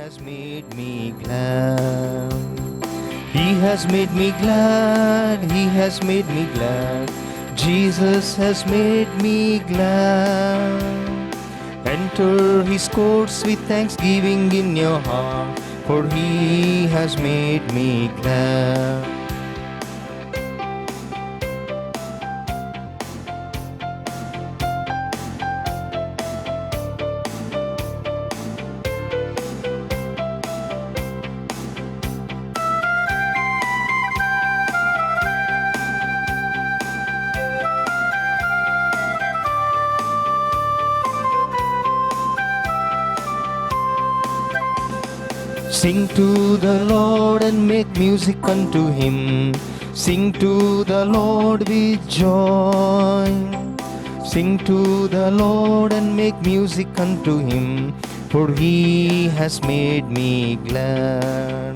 has made me glad. He has made me glad. He has made me glad. Jesus has made me glad. Enter his courts with thanksgiving in your heart, for he has made me glad. Sing to the Lord and make music unto him. Sing to the Lord with joy. Sing to the Lord and make music unto him, for he has made me glad.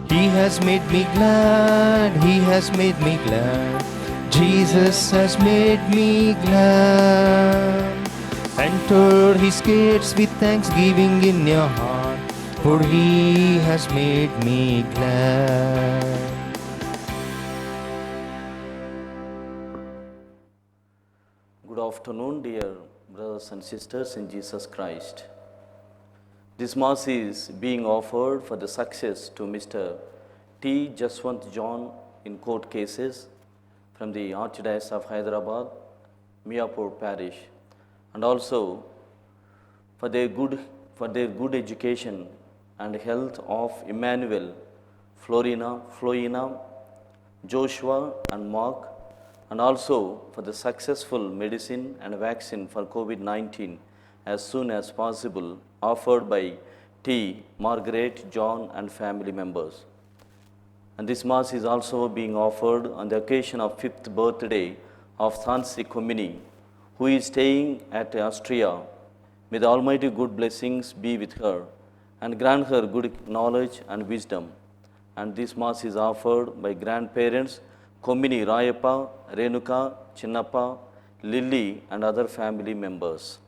He has made me glad. He has made me glad. Jesus has made me glad. Enter his gates with thanksgiving in your heart, for he has made me glad. Good afternoon, dear brothers and sisters in Jesus Christ. This Mass is being offered for the success to Mr. T. Jaswant John in court cases from the Archdiocese of Hyderabad, Miapur Parish, and also for their good education and health of Emmanuel, Floina, Joshua and Mark, and also for the successful medicine and vaccine for COVID-19 as soon as possible, offered by T. Margaret, John and family members. And this Mass is also being offered on the occasion of 5th birthday of Thansi Komini, who is staying at Austria. May the Almighty good blessings be with her and grant her good knowledge and wisdom. And this Mass is offered by grandparents Komini Rayappa, Renuka, Chinnappa, Lily and other family members.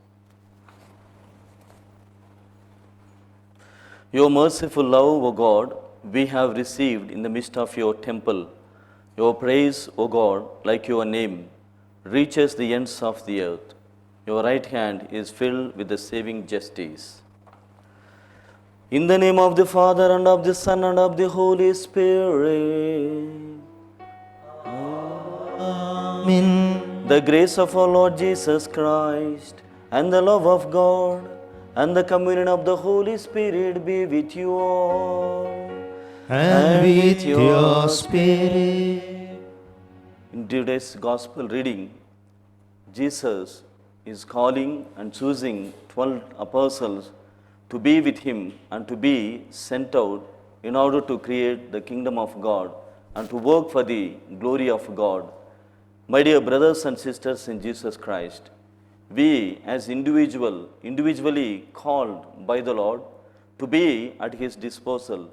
Your merciful love, O God, we have received in the midst of your temple. Your praise, O God, like your name, reaches the ends of the earth. Your right hand is filled with the saving justice. In the name of the Father, and of the Son, and of the Holy Spirit. Amen. The grace of our Lord Jesus Christ, and the love of God, and the communion of the Holy Spirit be with you all. And with your spirit. In today's Gospel reading, Jesus is calling and choosing 12 apostles to be with him and to be sent out in order to create the kingdom of God and to work for the glory of God. My dear brothers and sisters in Jesus Christ, we as individually called by the Lord to be at his disposal,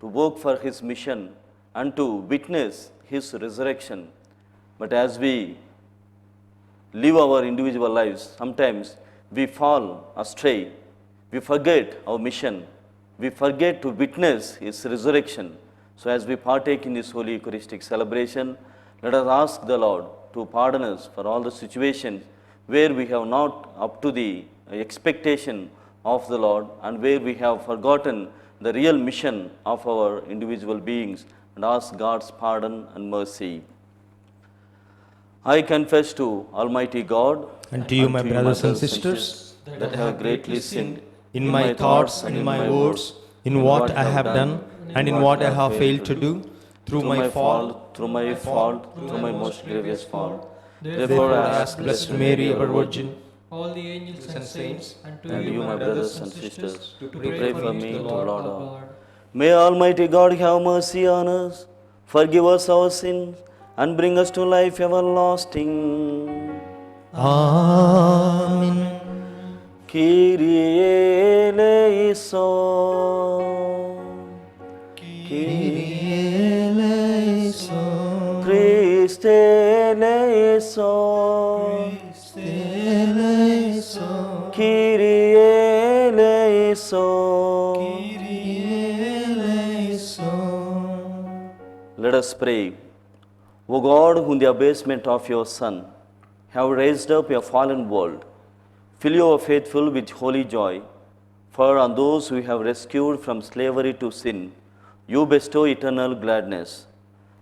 to work for his mission and to witness his resurrection. But as we live our individual lives, sometimes we fall astray. We forget our mission. We forget to witness his resurrection. So as we partake in this Holy Eucharistic celebration, let us ask the Lord to pardon us for all the situations where we have not up to the expectation of the Lord and where we have forgotten the real mission of our individual beings, and ask God's pardon and mercy. I confess to Almighty God And to you, my brothers and sisters, that I have greatly sinned in my thoughts and in my words, in what I have done and in what I have failed to do, through my fault, through my most grievous fault. Therefore I ask Blessed Mary, ever Virgin, all the angels and saints, and to and you, you, my brothers and sisters, to pray for me to to the Lord Lord our our God. May Almighty God have mercy on us, forgive us our sins, and bring us to life everlasting. Amen. Kyrie eleison. Kyrie eleison. Christe eleison. Eleison. Kyrie eleison. Let us pray. O God, who in the abasement of your Son have raised up your fallen world, fill your faithful with holy joy, for on those who have rescued from slavery to sin, you bestow eternal gladness.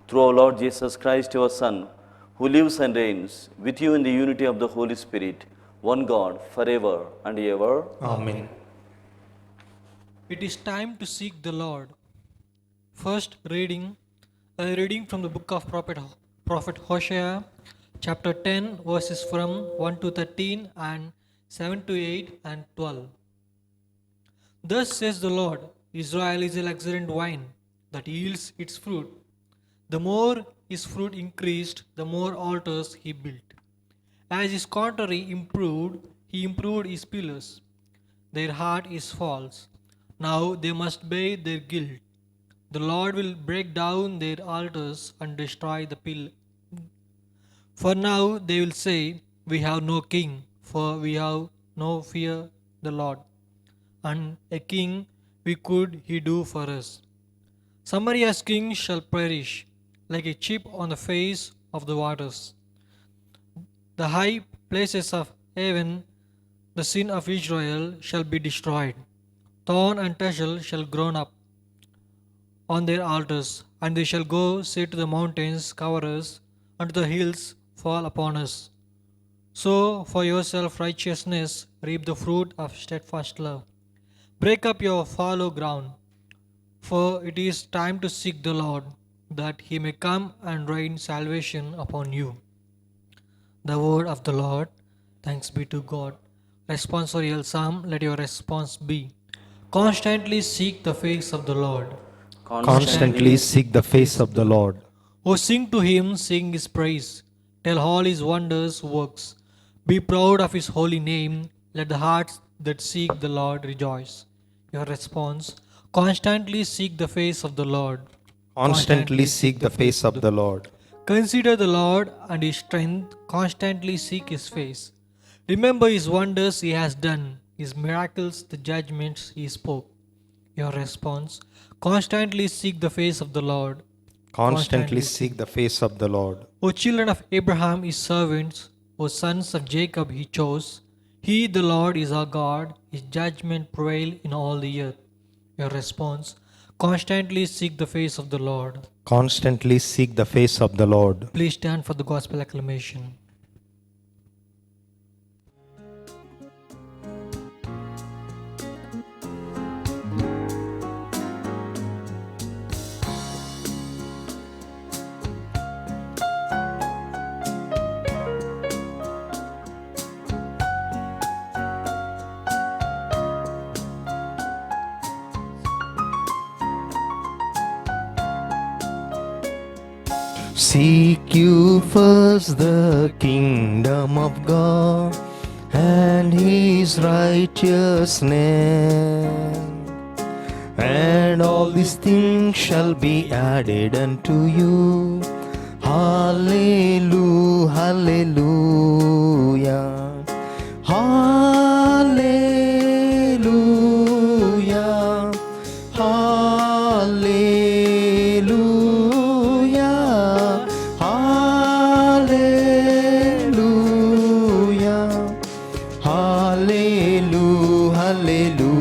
Through our Lord Jesus Christ, your Son, who lives and reigns with you in the unity of the Holy Spirit, one God, forever and ever. Amen. It is time to seek the Lord. First reading, a reading from the book of Prophet Hosea, chapter 10, verses from 1 to 13 and 7 to 8 and 12. Thus says the Lord, Israel is a luxuriant vine that yields its fruit. The more his fruit increased, the more altars he built. As his contrary improved, he improved his pillars. Their heart is false. Now they must bear their guilt. The Lord will break down their altars and destroy the pillars. For now they will say, we have no king, for we have no fear the Lord. And a king we could he do for us. Samaria's king shall perish like a chip on the face of the waters. The high places of heaven, the sin of Israel, shall be destroyed. Thorn and tassel shall grow up on their altars, and they shall go say to the mountains, cover us, and to the hills, fall upon us. So for yourself righteousness, reap the fruit of steadfast love. Break up your fallow ground, for it is time to seek the Lord, that he may come and rain salvation upon you. The word of the Lord. Thanks be to God. Responsorial Psalm, let your response be, constantly seek the face of the Lord. Constantly seek the face of the Lord. O sing to him, sing his praise. Tell all his wonders works. Be proud of his holy name. Let the hearts that seek the Lord rejoice. Your response, constantly seek the face of the Lord. Constantly seek the face of the Lord. Consider the Lord and his strength. Constantly seek his face. Remember his wonders he has done, his miracles, the judgments he spoke. Your response, constantly seek the face of the Lord. Constantly seek the face of the Lord. O children of Abraham, his servants, O sons of Jacob, he chose. He, the Lord, is our God. His judgment prevail in all the earth. Your response, constantly seek the face of the Lord. Constantly seek the face of the Lord. Please stand for the gospel acclamation. Seek you first the kingdom of God and his righteousness, and all these things shall be added unto you. Hallelujah, hallelujah, hallelujah, hallelujah.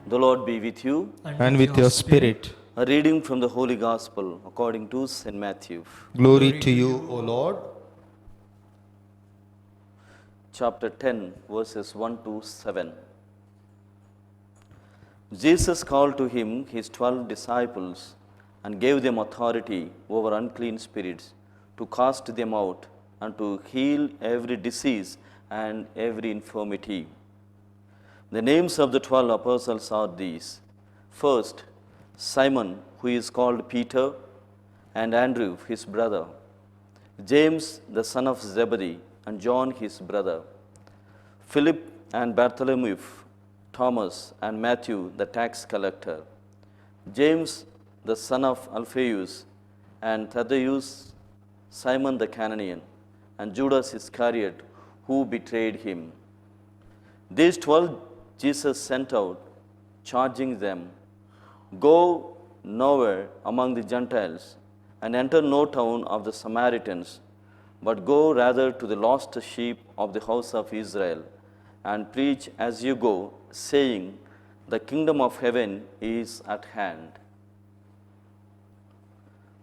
The Lord be with you. And with your spirit. A reading from the Holy Gospel according to St. Matthew. Glory to you, O Lord. Chapter 10, verses 1 to 7. Jesus called to him his 12 disciples and gave them authority over unclean spirits to cast them out and to heal every disease and every infirmity. The names of the 12 apostles are these. First, Simon, who is called Peter, and Andrew, his brother, James, the son of Zebedee, and John, his brother, Philip and Bartholomew, Thomas and Matthew, the tax collector, James, the son of Alphaeus, and Thaddeus, Simon the Canaanian, and Judas Iscariot, who betrayed him. These 12 Jesus sent out, charging them, "Go nowhere among the Gentiles, and enter no town of the Samaritans, but go rather to the lost sheep of the house of Israel, and preach as you go, saying, The kingdom of heaven is at hand."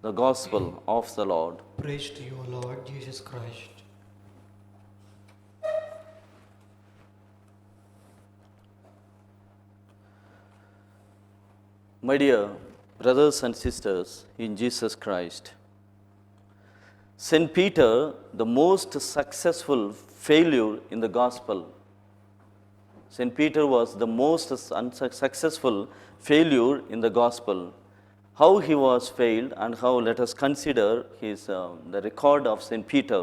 The Gospel of the Lord. Praise to you, Lord Jesus Christ. My dear brothers and sisters in Jesus Christ, St. Peter, the most successful failure in the gospel. St. Peter was the most successful failure in the gospel. How he was failed and how, let us consider the record of St. Peter.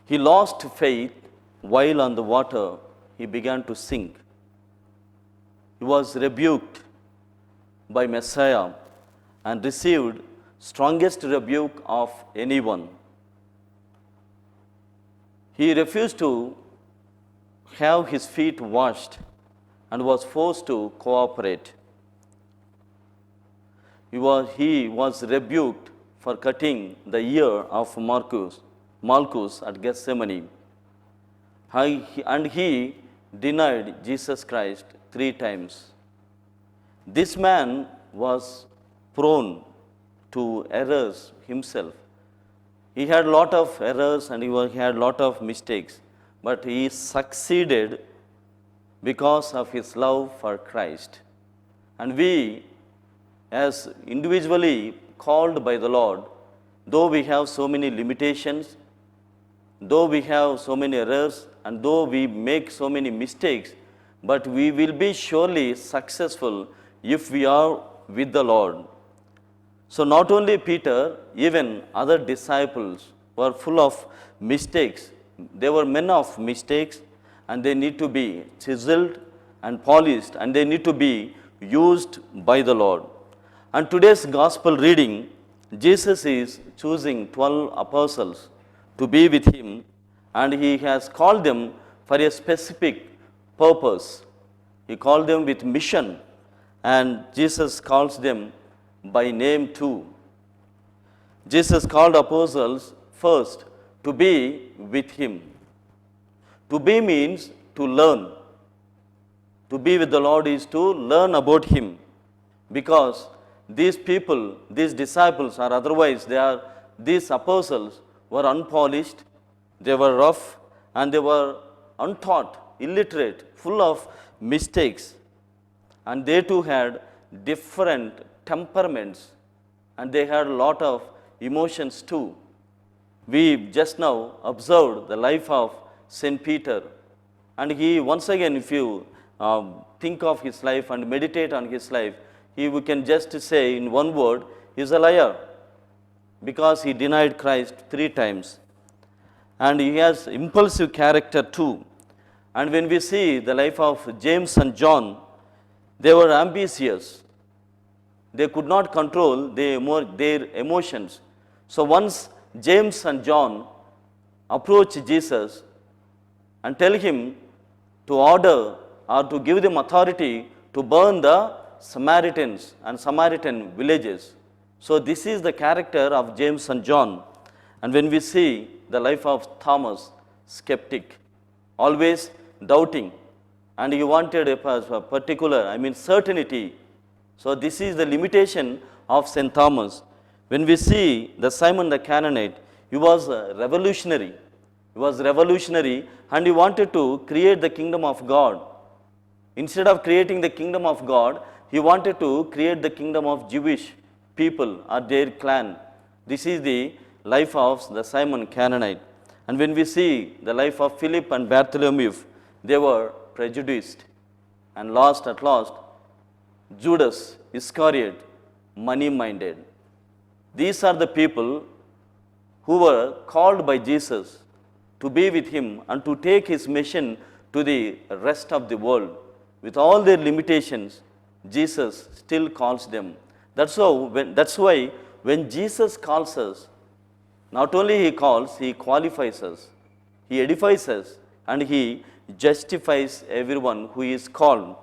He lost faith while on the water. He began to sink. He was rebuked by Messiah and received strongest rebuke of anyone. He refused to have his feet washed and was forced to cooperate. He was rebuked for cutting the ear of Malchus at Gethsemane. And he denied Jesus Christ 3 times. This man was prone to errors himself. He had a lot of errors and he had a lot of mistakes, but he succeeded because of his love for Christ. And we, as individually called by the Lord, though we have so many limitations, though we have so many errors, and though we make so many mistakes, but we will be surely successful if we are with the Lord. So not only Peter, even other disciples were full of mistakes. They were men of mistakes, and they need to be chiseled and polished, and they need to be used by the Lord. And today's gospel reading, Jesus is choosing 12 apostles to be with him, and he has called them for a specific purpose. He called them with mission, and Jesus calls them by name too. Jesus called apostles first to be with him. To be means to learn. To be with the Lord is to learn about him, because these people, these disciples, or otherwise these apostles were unpolished, they were rough, and they were untaught, illiterate, full of mistakes. And they too had different temperaments, and they had a lot of emotions too. We just now observed the life of St. Peter, and he, once again, if you think of his life and meditate on his life, we can just say in one word, he is a liar, because he denied Christ 3 times. And he has impulsive character too. And when we see the life of James and John, they were ambitious. They could not control their emotions. So once James and John approach Jesus and tell him to order or to give them authority to burn the Samaritans and Samaritan villages. So this is the character of James and John. And when we see the life of Thomas, skeptic, always doubting, and he wanted a particular, certainty. So this is the limitation of St. Thomas. When we see the Simon the Canaanite, he was revolutionary. He was revolutionary, and he wanted to create the kingdom of God. Instead of creating the kingdom of God, he wanted to create the kingdom of Jewish people or their clan. This is the life of the Simon Canaanite. And when we see the life of Philip and Bartholomew, they were prejudiced. And at last, Judas Iscariot, money-minded. These are the people who were called by Jesus to be with him and to take his mission to the rest of the world. With all their limitations, Jesus still calls them. That's why when Jesus calls us, not only he calls, he qualifies us, he edifies us, and he justifies everyone who is called.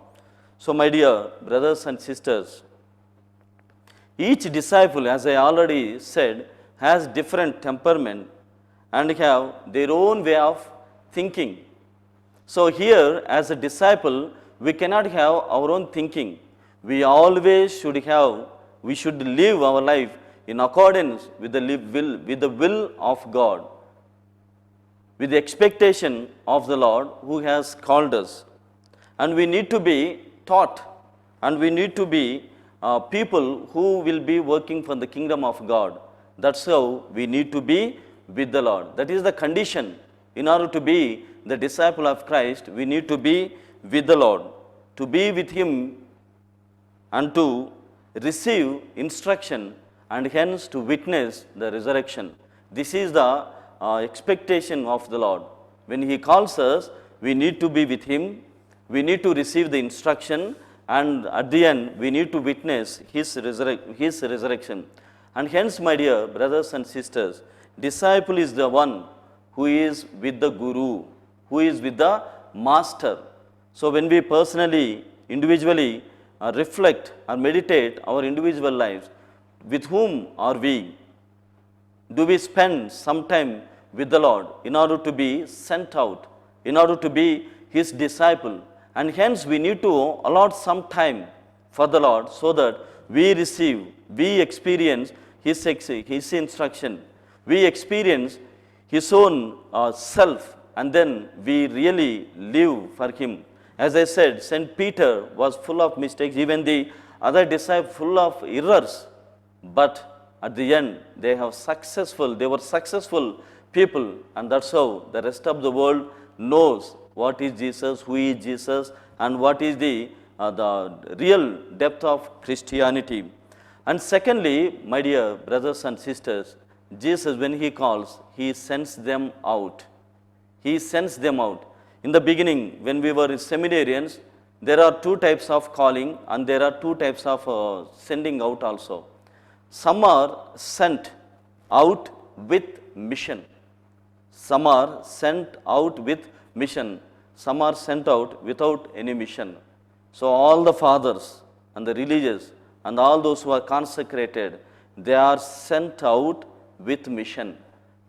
So, my dear brothers and sisters, each disciple, as I already said, has different temperament and have their own way of thinking. So, here as a disciple, we cannot have our own thinking. We always should have, we should live our life in accordance with the will of God, with the expectation of the Lord who has called us. And we need to be taught, and we need to be people who will be working for the kingdom of God. That's how we need to be with the Lord. That is the condition. In order to be the disciple of Christ, we need to be with the Lord, to be with Him and to receive instruction and hence to witness the resurrection. This is the expectation of the Lord. When He calls us, we need to be with Him, we need to receive the instruction, and at the end, we need to witness His resurrection. And hence, my dear brothers and sisters, disciple is the one who is with the Guru, who is with the Master. So, when we personally, individually reflect or meditate our individual lives, with whom are we? Do we spend some time with the Lord in order to be sent out, in order to be His disciple? And hence we need to allot some time for the Lord so that we receive, we experience His instruction, we experience His own self, and then we really live for Him. As I said, St. Peter was full of mistakes, even the other disciples full of errors, but at the end they were successful people, and that's how the rest of the world knows what is Jesus, who is Jesus, and what is the real depth of Christianity. And secondly, my dear brothers and sisters, Jesus, when He calls, He sends them out. He sends them out. In the beginning, when we were seminarians, there are two types of calling and there are two types of sending out also. Some are sent out with mission. Some are sent out with mission. Some are sent out without any mission. So all the fathers and the religious and all those who are consecrated, they are sent out with mission.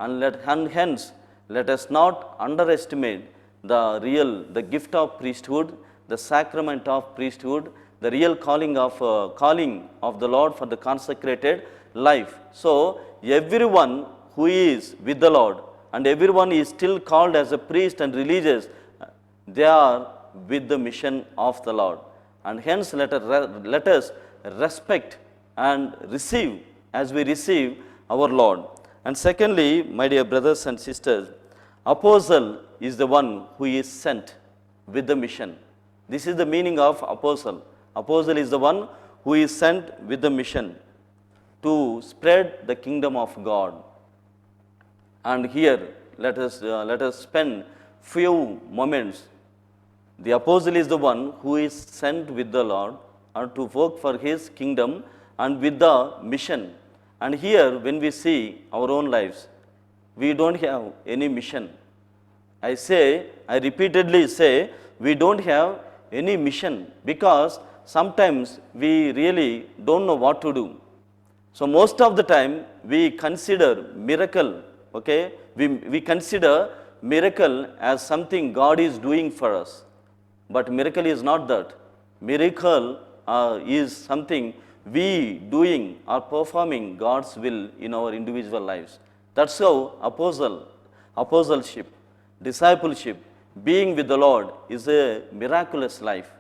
And hence, let us not underestimate the gift of priesthood, the sacrament of priesthood, the real calling of the Lord for the consecrated life. So everyone who is with the Lord and everyone is still called as a priest and religious, they are with the mission of the Lord. And hence let us respect and receive as we receive our Lord. And secondly, my dear brothers and sisters, apostle is the one who is sent with the mission. This is the meaning of apostle. Apostle is the one who is sent with the mission to spread the kingdom of God. And here let us spend few moments. The apostle is the one who is sent with the Lord and to work for His kingdom and with the mission. And here when we see our own lives, we don't have any mission. I repeatedly say, we don't have any mission because sometimes we really don't know what to do. So most of the time we consider miracle, okay? We consider miracle as something God is doing for us. But miracle is not that. Miracle is something we doing or performing God's will in our individual lives. That's how apostleship, discipleship, being with the Lord is a miraculous life.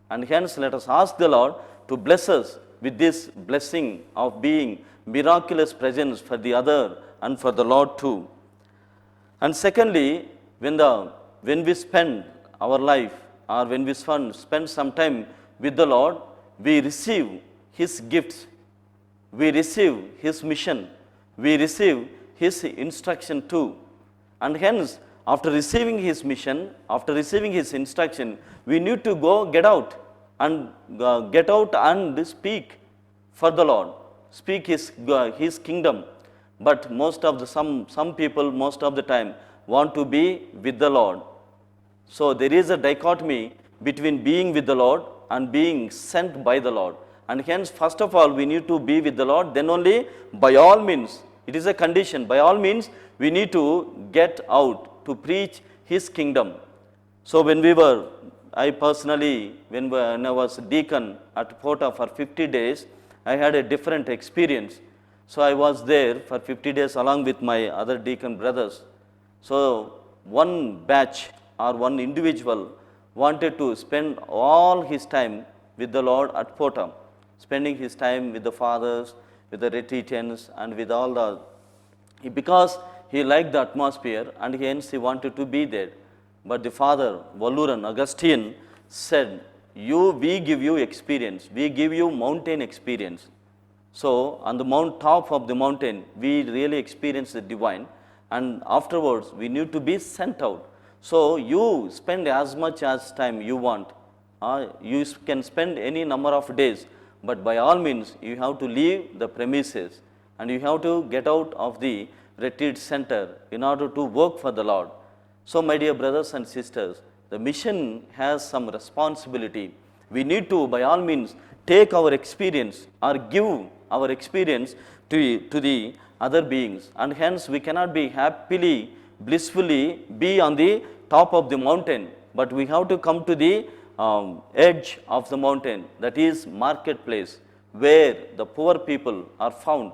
And hence let us ask the Lord to bless us with this blessing of being miraculous presence for the other and for the Lord too. And secondly, when we spend our life or when we spend some time with the Lord, we receive His gifts, we receive His mission, we receive His instruction too. And hence, after receiving His mission, after receiving His instruction, we need to get out and speak for the Lord, speak His kingdom. But some people most of the time want to be with the Lord So there is a dichotomy between being with the Lord and being sent by the Lord. And hence, first of all, we need to be with the Lord. Then only, by all means, it is a condition. By all means, we need to get out to preach His kingdom. So I personally, when I was deacon at Porta for 50 days, I had a different experience. So I was there for 50 days along with my other deacon brothers. So one batch or one individual wanted to spend all his time with the Lord at Porta, spending his time with the fathers, with the retreatants, and with all the, because he liked the atmosphere and hence he wanted to be there. But the father, Valluran, Augustine, said, we give you experience, we give you mountain experience. So on the top of the mountain, we really experience the divine, and afterwards we need to be sent out. So you spend as much as time you want. You can spend any number of days, but by all means you have to leave the premises and you have to get out of the retreat center in order to work for the Lord. So my dear brothers and sisters, the mission has some responsibility. We need to, by all means, take our experience or give our experience to the other beings, and hence we cannot be happily, blissfully be on the top of the mountain, but we have to come to the edge of the mountain, that is marketplace, where the poor people are found,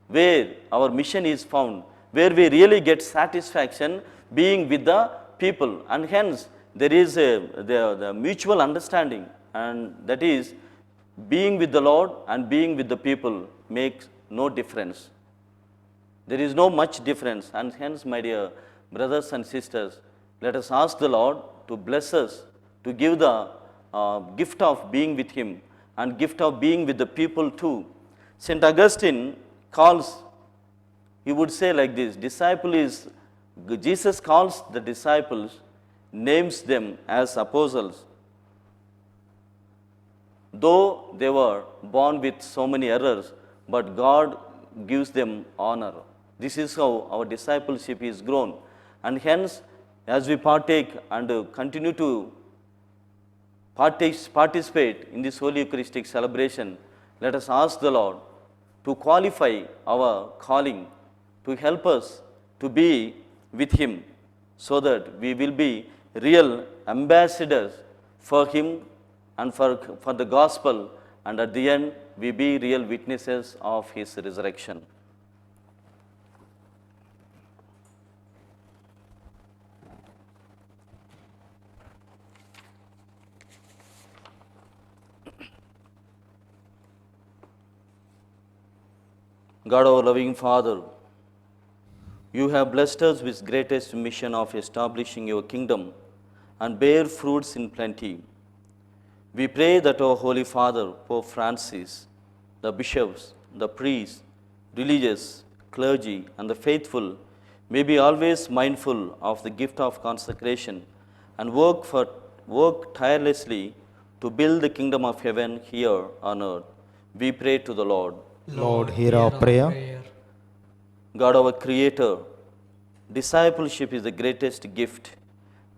where our mission is found, where we really get satisfaction being with the people, and hence there is the mutual understanding, and that is being with the Lord and being with the people makes no difference. There is no much difference, and hence, my dear brothers and sisters, let us ask the Lord to bless us, to give the gift of being with Him and gift of being with the people too. St. Augustine calls, he would say like this, Jesus calls the disciples, names them as apostles. Though they were born with so many errors, but God gives them honor. This is how our discipleship is grown. And hence, as we partake and continue to participate in this Holy Eucharistic celebration, let us ask the Lord to qualify our calling, to help us to be with Him, so that we will be real ambassadors for Him and for the gospel, and at the end we be real witnesses of His resurrection. God, our loving Father, You have blessed us with greatest mission of establishing Your kingdom and bear fruits in plenty. We pray that our Holy Father, Pope Francis, the bishops, the priests, religious, clergy, and the faithful may be always mindful of the gift of consecration and work tirelessly to build the kingdom of heaven here on earth. We pray to the Lord. Lord, hear our prayer. God, our Creator, discipleship is the greatest gift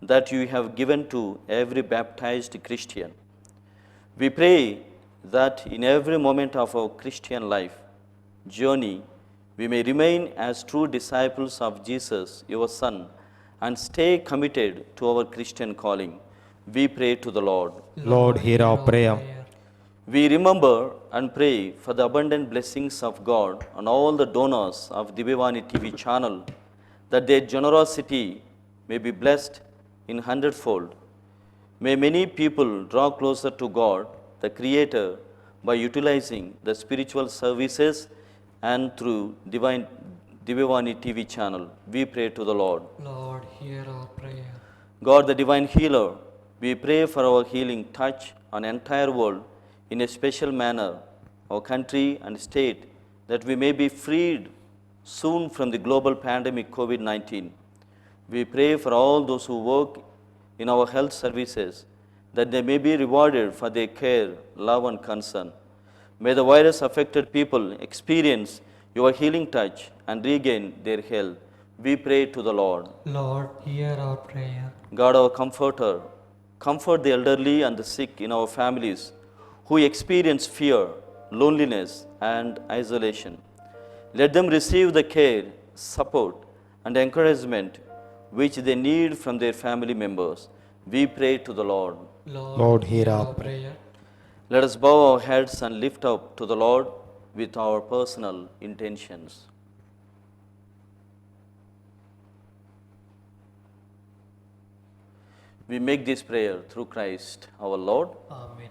that You have given to every baptized Christian. We pray that in every moment of our Christian life journey, we may remain as true disciples of Jesus, Your Son, and stay committed to our Christian calling. We pray to the Lord. Lord, hear our prayer. We remember and pray for the abundant blessings of God on all the donors of Divyavani TV channel, that their generosity may be blessed in 100-fold. May many people draw closer to God, the Creator, by utilizing the spiritual services and through Divyavani TV channel. We pray to the Lord. Lord, hear our prayer. God, the divine healer, we pray for our healing touch on the entire world in a special manner, our country and state, that we may be freed soon from the global pandemic COVID-19. We pray for all those who work in our health services, that they may be rewarded for their care, love, and concern. May the virus-affected people experience Your healing touch and regain their health. we pray to the Lord. Lord, hear our prayer. God, our comforter, comfort the elderly and the sick in our families who experience fear, loneliness, and isolation. Let them receive the care, support, and encouragement which they need from their family members. We pray to the Lord. Lord, hear our prayer. Let us bow our heads and lift up to the Lord with our personal intentions. We make this prayer through Christ our Lord. Amen.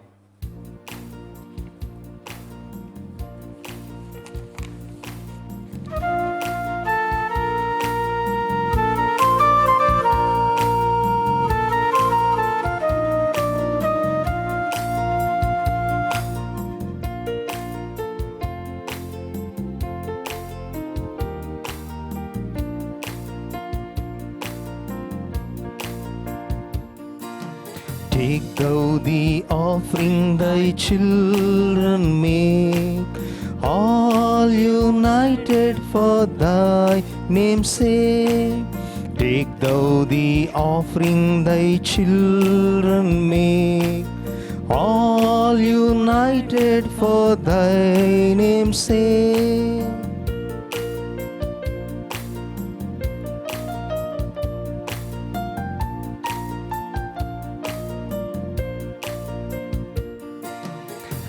Take thou the offering thy children make, all united for thy name's sake. Take thou the offering thy children make, all united for thy name's sake.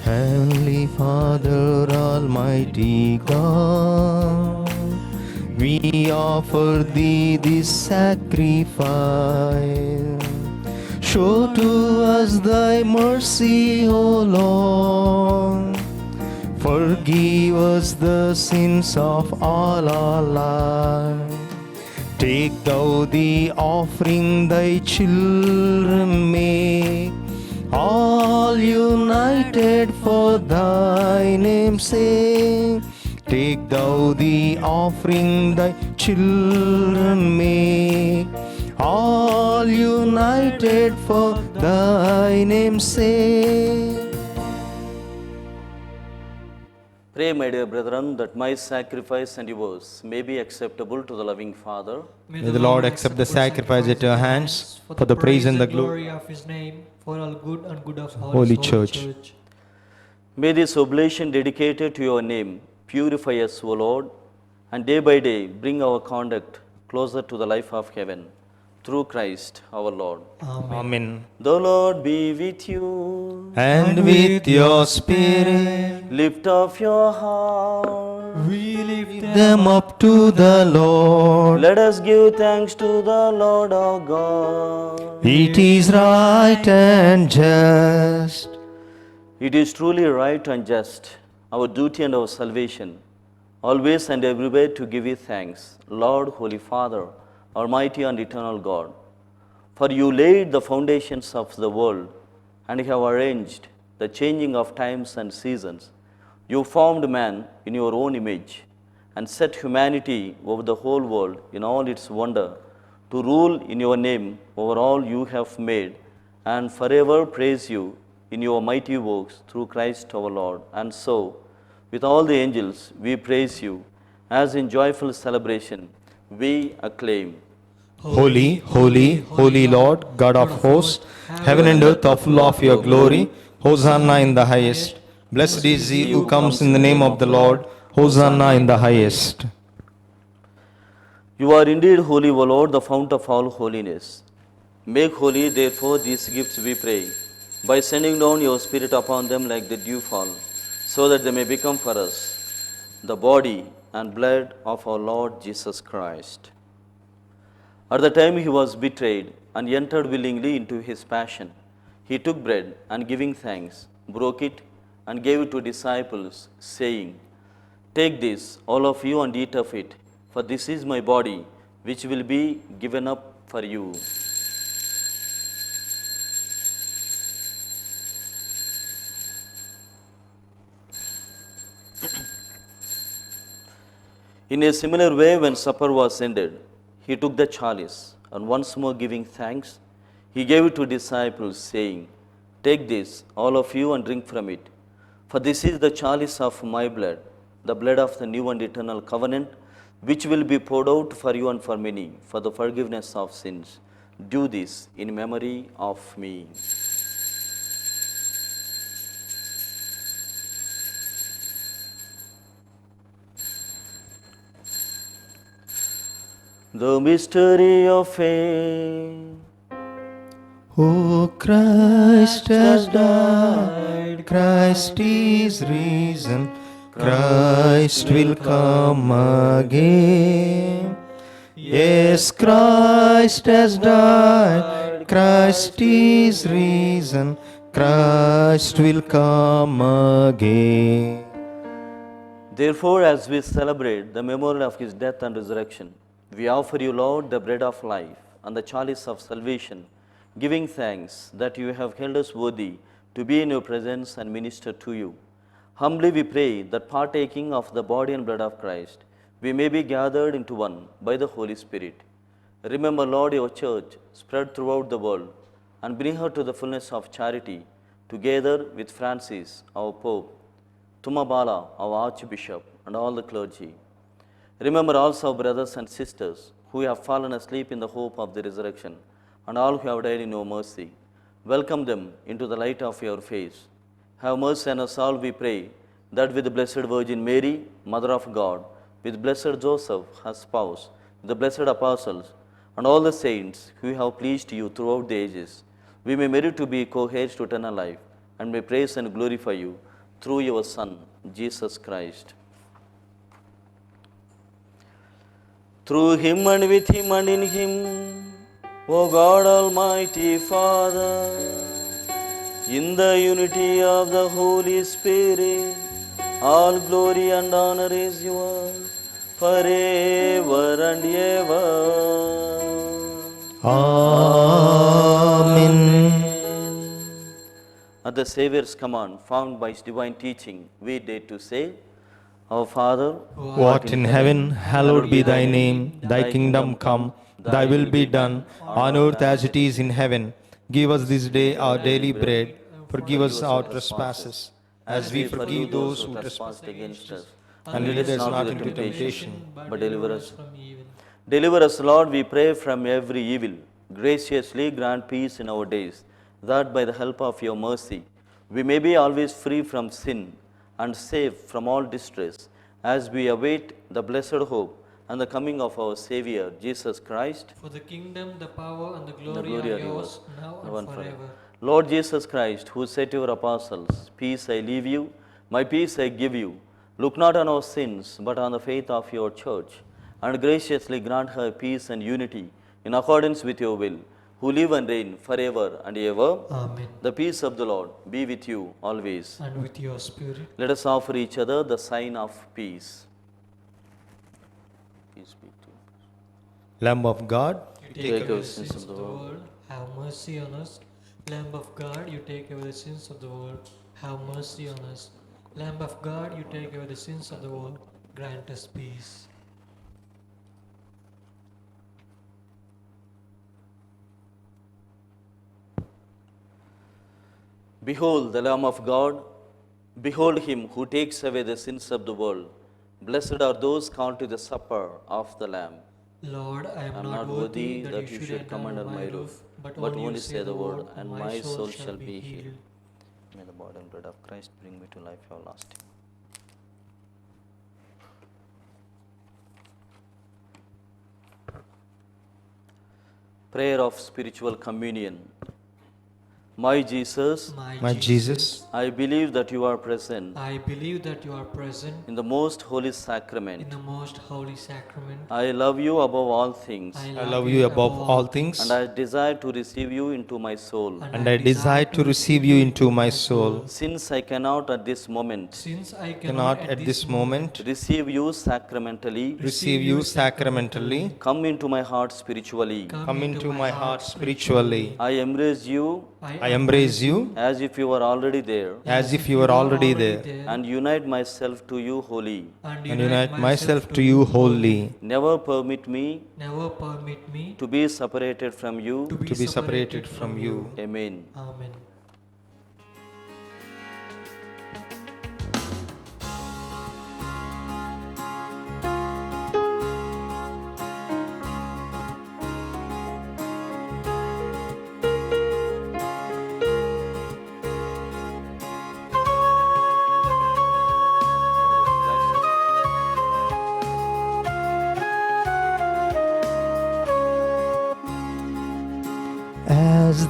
Heavenly Father, Almighty God, we offer Thee this sacrifice. Show to us Thy mercy, O Lord. Forgive us the sins of all our life. Take Thou the offering Thy children make, all united for Thy name's sake. Take Thou the offering Thy children make, all united for Thy name's sake. Pray, my dear brethren, that my sacrifice and yours may be acceptable to the loving Father. May the Lord accept the sacrifice at your hands for the praise and the glory of His name, for all good and good of all Holy His Church. May this oblation dedicated to your name purify us, O Lord, and day by day bring our conduct closer to the life of heaven. Through Christ our Lord. Amen. The Lord be with you. And with your spirit, Lift up your heart. We lift them up to the Lord. Let us give thanks to the Lord our God. It is right and just. It is truly right and just, our duty and our salvation, always and everywhere to give you thanks, Lord, Holy Father, Almighty and eternal God. For you laid the foundations of the world and have arranged the changing of times and seasons. You formed man in your own image and set humanity over the whole world in all its wonder, to rule in your name over all you have made, and forever praise you in your mighty works through Christ our Lord. And so, with all the angels, we praise you, as in joyful celebration we acclaim. Holy, holy, holy Lord, God of hosts, heaven and earth are full of your glory. Hosanna in the highest. Blessed is he who comes in the name of the Lord. Hosanna in the highest. You are indeed holy, O Lord, the fount of all holiness. Make holy, therefore, these gifts, we pray, by sending down your Spirit upon them like the dewfall, so that they may become for us the body and blood of our Lord Jesus Christ. At the time he was betrayed and entered willingly into his passion, he took bread and giving thanks, broke it and gave it to disciples, saying, "Take this, all of you, and eat of it, for this is my body, which will be given up for you." In a similar way, when supper was ended, he took the chalice, and once more giving thanks, he gave it to disciples, saying, "Take this, all of you, and drink from it, for this is the chalice of my blood, the blood of the new and eternal covenant, which will be poured out for you and for many for the forgiveness of sins. Do this in memory of me. The mystery of faith. Oh, Christ has died, Christ is risen, Christ will come again. Yes, Christ has died, Christ is risen, Christ will come again. Therefore, as we celebrate the memorial of his death and resurrection, we offer you, Lord, the bread of life and the chalice of salvation, giving thanks that you have held us worthy to be in your presence and minister to you. Humbly we pray that partaking of the body and blood of Christ, we may be gathered into one by the Holy Spirit. Remember, Lord, your church spread throughout the world and bring her to the fullness of charity, together with Francis, our Pope, Tumabala, our Archbishop, and all the clergy. Remember also our brothers and sisters who have fallen asleep in the hope of the resurrection, and all who have died in your mercy. Welcome them into the light of your face. Have mercy on us all, we pray, that with the Blessed Virgin Mary, Mother of God, with Blessed Joseph, her spouse, with the blessed apostles, and all the saints who have pleased you throughout the ages, we may merit to be co-heirs to eternal life, and may praise and glorify you through your Son, Jesus Christ. Through him and with him and in him, O God Almighty Father, in the unity of the Holy Spirit, all glory and honor is yours forever and ever. Amen. At the Saviour's command, found by his divine teaching, we dare to say, Our Father, Who art in heaven, hallowed be thy name. Thy kingdom come, thy will be done, on earth as it is in heaven. Give us this day our daily bread. Forgive us our trespasses, as we forgive those who trespass against us. and lead us not into temptation. but deliver us from evil. Deliver us, Lord, we pray, from every evil. Graciously grant peace in our days, that by the help of your mercy, we may be always free from sin and safe from all distress, as we await the blessed hope and the coming of our Savior, Jesus Christ. For the kingdom, the power, and the glory, glory are are yours, yours, now now and and forever. Lord Jesus Christ, who said to your apostles, Peace I leave you, my peace I give you, look not on our sins, but on the faith of your church, and graciously grant her peace and unity in accordance with your will, who live and reign forever and ever. Amen. The peace of the Lord be with you always. And with your spirit. Let us offer each other the sign of peace. Peace be to you. Lamb of God, You take away the sins of the world. Have mercy on us. Lamb of God, you take away the sins of the world. Have mercy on us. Lamb of God, you take away the sins of the world. Grant us peace. Behold the Lamb of God, behold him who takes away the sins of the world. Blessed are those called to the supper of the Lamb. Lord, I am I am not worthy that you should come under my roof, but only say the word, and my soul shall be healed. May the body and blood of Christ bring me to life everlasting. Prayer of spiritual communion. My Jesus, my Jesus, I believe that you are present I believe that you are present in the most holy in sacrament. the most holy sacrament. I love you above all things, I love you above all things, and I desire to receive you into my soul. and I desire to receive you into my soul. Since I cannot at this moment Since I Cannot at this moment receive you sacramentally, receive you sacramentally. come into my heart spiritually. Come into my heart spiritually. I embrace you I embrace you as if you were already there, as if you were already there, and unite myself to you wholly. and unite myself to you wholly. Never permit me Never permit me to be separated from you. To be separated from you. Amen. Amen.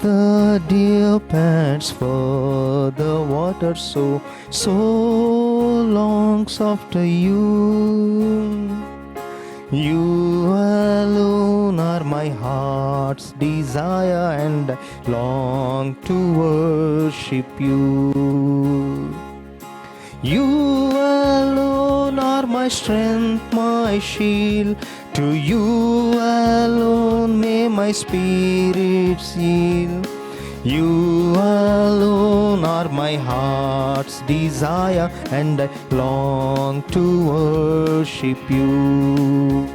the deer pants for the water, so longs after you. You alone are my heart's desire, and I long to worship you. You alone are my strength, my shield. To you alone may my spirit yield. You alone are my heart's desire, and I long to worship you.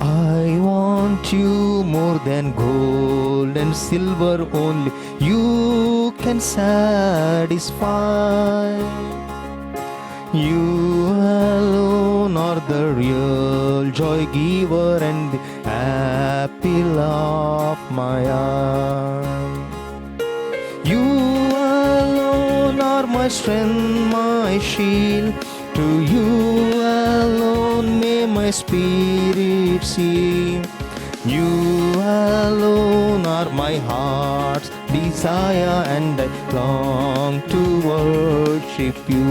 I want you more than gold and silver, only you can satisfy. You alone are the real joy giver and the apple of my eye. You alone are my strength, my shield. To you alone may my spirit sing. You alone are my heart's desire, and I long to worship you.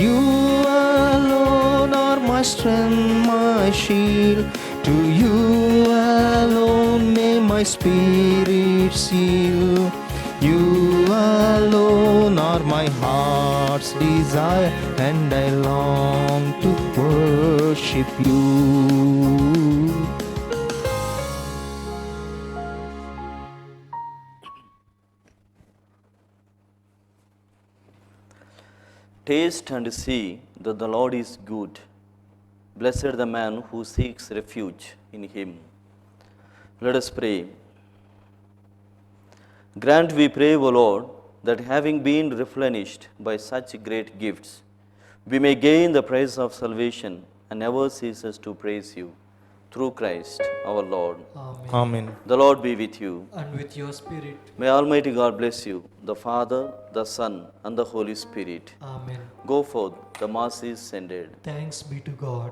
You alone are my strength, my shield. To you alone may my spirit seal. You alone are my heart's desire, and I long to worship you. Taste and see that the Lord is good. Blessed the man who seeks refuge in him. Let us pray. Grant, we pray, O Lord, that having been replenished by such great gifts, we may gain the praise of salvation and never ceases to praise you. Through Christ our Lord. Amen. Amen. The Lord be with you. And with your spirit. May Almighty God bless you, the Father, the Son, and the Holy Spirit. Amen. Go forth, the Mass is ended. Thanks be to God.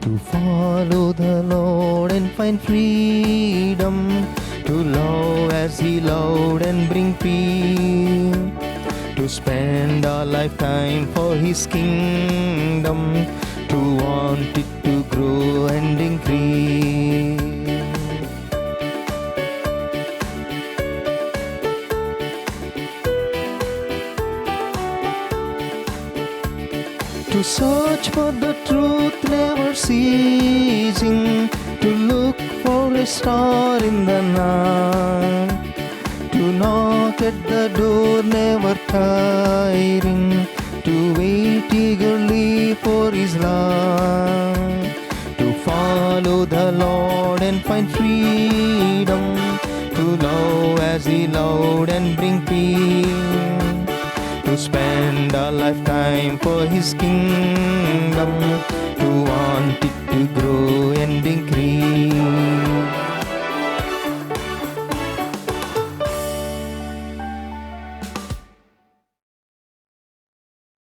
To follow the Lord and find freedom, to love as He loved and bring peace, to spend our lifetime for His kingdom, to want it to grow and increase. To search for the truth, never ceasing, to look for a star in the night, to knock at the door, never tiring, to wait eagerly for His love, to follow the Lord and find freedom, to love as He loved and bring peace, to spend a lifetime for His kingdom, to want it to grow and increase.